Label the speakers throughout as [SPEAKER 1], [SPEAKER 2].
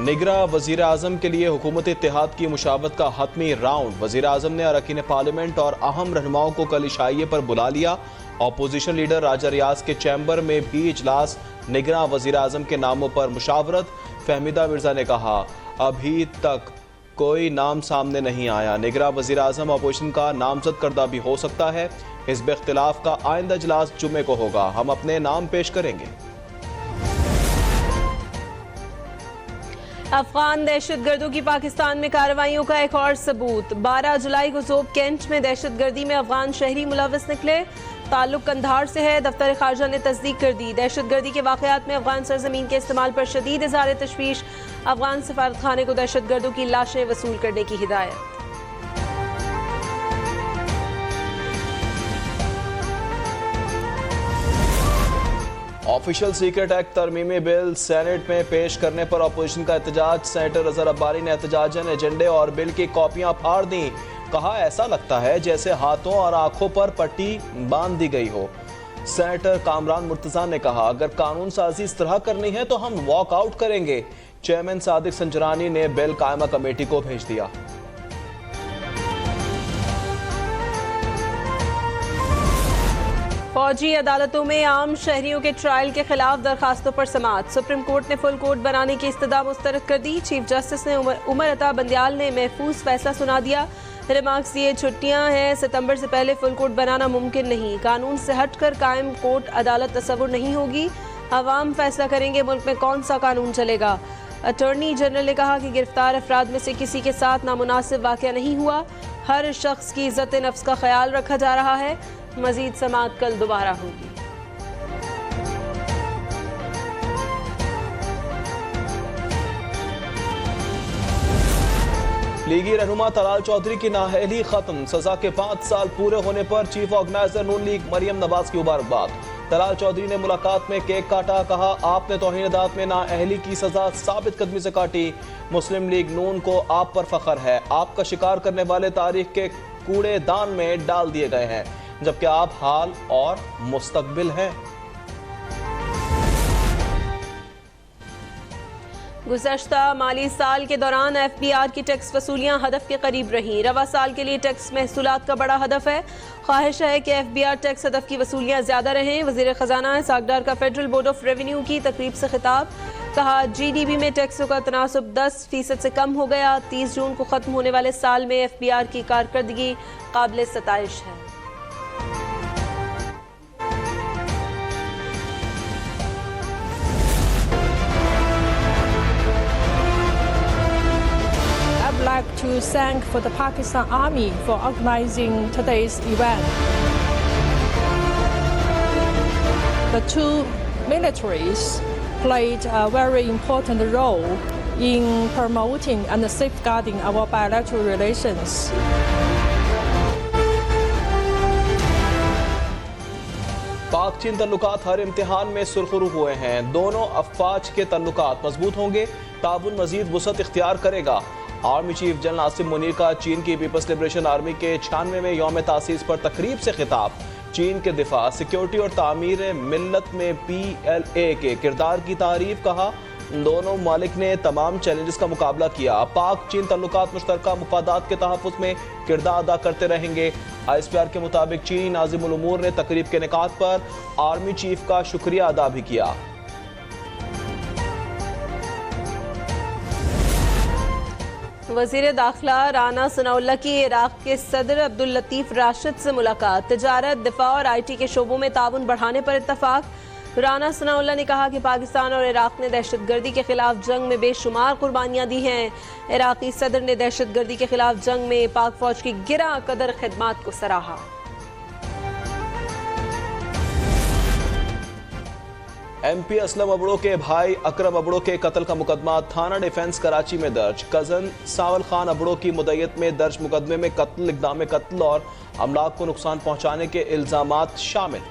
[SPEAKER 1] निगरां वजीर आजम के लिए हुकूमत इत्तेहाद की मुशावरत का हतमी राउंड। वजीर आजम ने अरकान पार्लियामेंट और अहम रहनुमाओं को कल इशाइये पर बुला लिया। अपोजिशन लीडर राजा रियाज के चैम्बर में भी इजलास। निगरां वजीर आजम के नामों पर मुशावरत। फहमीदा मिर्जा ने कहा, अभी तक कोई नाम सामने नहीं आया। निगरां वजीर आजम अपोजिशन का नामजद करदा भी हो सकता है। हिज़्ब इख्तिलाफ का आइंदा इजलास जुमे को होगा। हम अपने नाम पेश करेंगे।
[SPEAKER 2] अफगान दहशतगर्दों की पाकिस्तान में कार्रवाइयों का एक और सबूत। 12 जुलाई को ज़ोब कैंट में दहशतगर्दी में अफगान शहरी मुलव्वस निकले। ताल्लुक कंधार से है। दफ्तर खारजा ने तस्दीक कर दी। दहशतगर्दी के वाक़यात में अफगान सरजमीन के इस्तेमाल पर शदीद इज़हार तशवीश। अफगान सफारतखाने को दहशतगर्दों की लाशें वसूल करने की हिदायत।
[SPEAKER 1] ऑफिशियल सीक्रेट एक्ट तरमीमी बिल सेनेट में पेश करने पर अपोजिशन का एहतजाज। सेनेटर अजहर अब्बारी ने एहतजाजन एजेंडे और बिल की कॉपियां फाड़ दी। कहा, ऐसा लगता है जैसे हाथों और आंखों पर पट्टी बांध दी गई हो। सेनेटर कामरान मुर्तजा ने कहा, अगर कानून साजी इस तरह करनी है तो हम वॉक आउट करेंगे। चेयरमैन सादिक संजरानी ने बिल कायमा कमेटी को भेज दिया।
[SPEAKER 2] फौजी अदालतों में आम शहरियों के ट्रायल के खिलाफ दरखास्तों पर समाअत। सुप्रीम कोर्ट ने फुल कोर्ट बनाने की इस्तदा मुस्तरद कर दी। चीफ जस्टिस ने उमर अता बंदियाल ने महफूज फैसला सुना दिया। रिमार्क्स दिए, छुट्टियां हैं, सितंबर से पहले फुल कोर्ट बनाना मुमकिन नहीं। कानून से हटकर कायम कोर्ट अदालत तस्वुर नहीं होगी। अवाम फैसला करेंगे मुल्क में कौन सा कानून चलेगा। अटॉर्नी जनरल ने कहा कि गिरफ्तार अफराद में से किसी के साथ नामुनासिब वाक़या नहीं हुआ। हर शख्स की इज्जत नफ्स का ख्याल रखा जा रहा है। मजीद समाअत कल दोबारा होगी।
[SPEAKER 1] लीगी रहनुमा तलाल चौधरी की नाअहली खत्म। सजा के 5 साल पूरे होने पर चीफ ऑर्गेनाइजर नून लीग मरियम नवाज की मुबारकबाद। तलाल चौधरी ने मुलाकात में केक काटा। कहा, आपने तौहीन अदालत में नाअहली की सजा साबित कदमी से काटी। मुस्लिम लीग नून को आप पर फख्र है। आपका शिकार करने वाले तारीख के कूड़ेदान में डाल दिए गए हैं, जबकि आप हाल और मुस्तकबिल हैं।
[SPEAKER 2] गुज़श्ता माली साल के दौरान FBR की टैक्स वसूलियाँ हदफ के करीब रहीं। रवा साल के लिए टैक्स महसूलात का बड़ा हदफ है। ख्वाहिश है कि FBR टैक्स हदफ की वसूलियाँ ज़्यादा रहें। वज़ीर ख़जाना सागदार का फेडरल बोर्ड ऑफ रेवेन्यू की तकरीब से खिताब। कहा, GDP में टैक्सों का तनासुब 10% से कम हो गया। 30 जून को ख़त्म होने वाले साल में FBR की कारकर्दगी काबिल सताइश है।
[SPEAKER 3] Like to thank for the Pakistan Army for organizing today's event. The two militaries played a very important role in promoting and safeguarding our bilateral relations.
[SPEAKER 1] पाक चीन तल्लुकात हर इम्तिहान में सुरखरू हुए हैं। दोनों अफवाज के तल्लुकात मजबूत होंगे। ताबुन मजीद वसअत इख्तियार करेगा। Army chief general Asim Munir का चीन की पीपल्स लिबरेशन आर्मी के 96वें यौम तासीस पर तकरीब से खिताब। चीन के दिफा, सिक्योरिटी और तामीर मिल्लत में PLA के किरदार की तारीफ। कहा, दोनों ममालिक ने तमाम चैलेंजेस का मुकाबला किया। पाक चीन तल्लुकात मुश्तरका मुफादात के तहफ़्फ़ुज़ में किरदार अदा करते रहेंगे। ISPR के मुताबिक चीनी नाज़िमुल उमूर ने तकरीब के निकात पर आर्मी चीफ का शुक्रिया अदा भी किया।
[SPEAKER 2] वज़ीर दाखिला राना सनाउल्लाह की इराक़ के सदर अब्दुल लतीफ़ राशिद से मुलाकात। तिजारत, दिफा और IT के शोबों में ताउन बढ़ाने पर इत्तफ़ाक़। राना सनाउल्लाह ने कहा कि पाकिस्तान और इराक़ ने दहशतगर्दी के खिलाफ जंग में बेशुमार कुर्बानियाँ दी हैं। इराक़ी सदर ने दहशतगर्दी के खिलाफ जंग में पाक फ़ौज की गिरा कदर खिदमात को सराहा।
[SPEAKER 1] MP असलम अबड़ो के भाई अकरम अबड़ो के कत्ल का मुकदमा थाना डिफेंस कराची में दर्ज। कजन सावल खान अबड़ो की मुद्दत में दर्ज मुकदमे में कत्ल, इक़दाम कत्ल और अमलाक को नुकसान पहुंचाने के इल्जामात शामिल।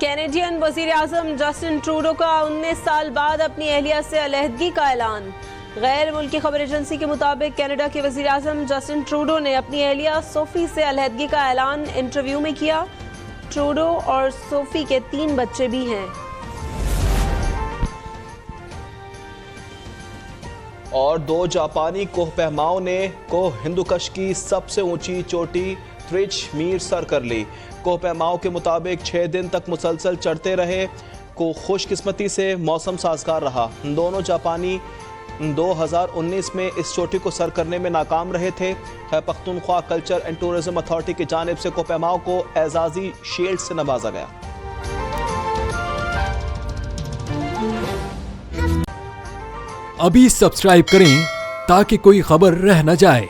[SPEAKER 2] कैनेडियन वज़ीर आज़म जस्टिन ट्रूडो का 19 साल बाद अपनी अहलिया से अलहदगी का ऐलान। गैर मुल्की खबर एजेंसी के मुताबिक कनाडा के वज़ीर आज़म जस्टिन ट्रूडो ने अपनी अहलिया सोफी से अलहदगी का ऐलान इंटरव्यू में किया। ट्रूडो और सोफी के 3 बच्चे भी हैं।
[SPEAKER 1] और 2 जापानी कोहपहमाओं ने हिंदुकश की सबसे ऊंची चोटी त्रिच मीर सर कर ली। कोहपहमाओं के मुताबिक 6 दिन तक मुसलसल चढ़ते रहे। खुशकिस्मती से मौसम साजगार रहा। दोनों जापानी 2019 में इस चोटी को सर करने में नाकाम रहे थे। Khyber Pakhtunkhwa culture and tourism authority की जानिब से कोहपहमाओं को एजाजी शील्ड से नवाजा गया।
[SPEAKER 4] अभी सब्सक्राइब करें ताकि कोई खबर रह न जाए।